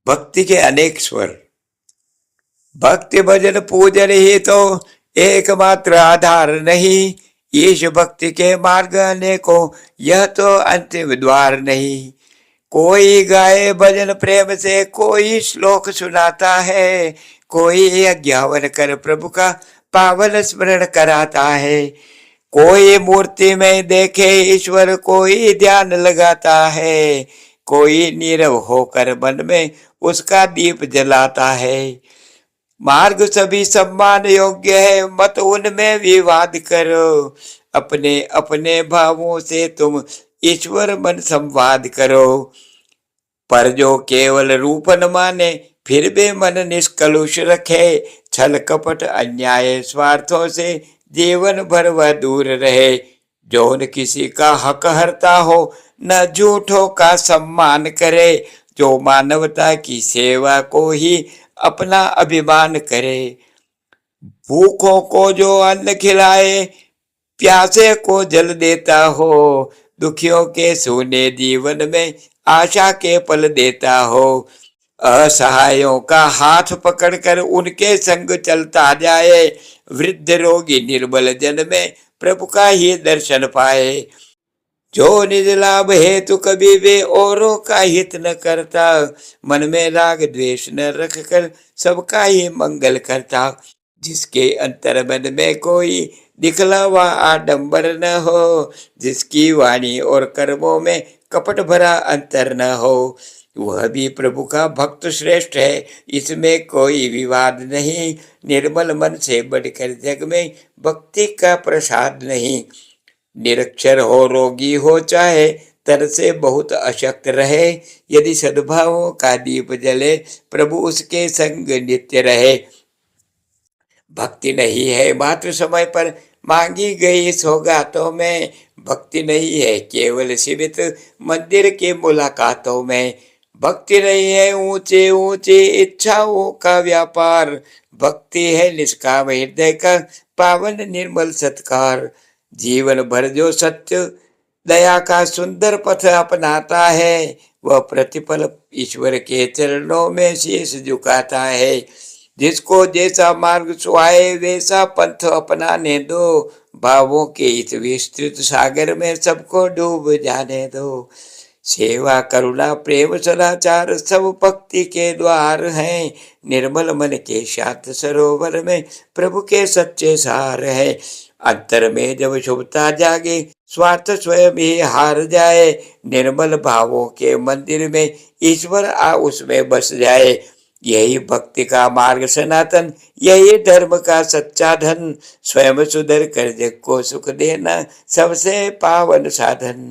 भक्ति के अनेक स्वर। भक्ति भजन पूजन ही तो एकमात्र आधार नहीं, ईश भक्ति के मार्ग अनेकों, यह तो अंतिम द्वार नहीं। कोई गाए भजन प्रेम से, कोई श्लोक सुनाता है, कोई यज्ञावन कर प्रभु का पावन स्मरण कराता है। कोई मूर्ति में देखे ईश्वर, कोई ध्यान लगाता है, कोई नीरव होकर मन में उसका दीप जलाता है। मार्ग सभी सम्मान योग्य है, मत उनमें विवाद करो, अपने अपने भावों से तुम ईश्वर मन संवाद करो। पर जो केवल रूप न माने, फिर भी मन निष्कलुष रखे, छल कपट अन्याय स्वार्थों से जीवन भर वह दूर रहे। जो न किसी का हक हरता हो, न झूठों का सम्मान करे, जो मानवता की सेवा को ही अपना अभिमान करे। भूखों को जो अन्न खिलाए, प्यासे को जल देता हो, दुखियों के सोने जीवन में आशा के पल देता हो। असहायों का हाथ पकड़कर उनके संग चलता जाए, वृद्ध रोगी निर्बल जन में प्रभु का ही दर्शन पाए। जो निज लाभ हेतु कभी वे औरों का हित न करता, मन में राग द्वेष न रखकर सबका ही मंगल करता। जिसके अंतर मन में कोई दिखलावा आडंबर न हो, जिसकी वाणी और कर्मों में कपट भरा अंतर न हो, वह भी प्रभु का भक्त श्रेष्ठ है, इसमें कोई विवाद नहीं। निर्मल मन से बढ़कर जग में भक्ति का प्रसाद नहीं। निरक्षर हो रोगी हो चाहे तर से बहुत अशक्त रहे, यदि सद्भावों का दीप जले प्रभु उसके संग नित्य रहे। भक्ति नहीं है मात्र समय पर मांगी गई सौगातों में, भक्ति नहीं है केवल सीमित मंदिर की मुलाकातों में। भक्ति नहीं है ऊंचे ऊंचे इच्छाओं का व्यापार, भक्ति है निष्काम हृदय का पावन निर्मल सत्कार। जीवन भर जो सत्य दया का सुंदर पथ अपनाता है, वह प्रतिपल ईश्वर के चरणों में शीश झुकाता है। जिसको जैसा मार्ग सुहाए वैसा पंथ अपनाने दो, भावों के इस विस्तृत सागर में सबको डूब जाने दो। सेवा करुणा प्रेम सदाचार सब भक्ति के द्वार हैं, निर्मल मन के शांत सरोवर में प्रभु के सच्चे सार है। अंतर में जब शुभता जागे, स्वार्थ स्वयं ही हार जाए, निर्मल भावों के मंदिर में ईश्वर आ उसमें बस जाए। यही भक्ति का मार्ग सनातन, यही धर्म का सच्चा धन, स्वयं सुधर कर जग को सुख देना सबसे पावन साधन।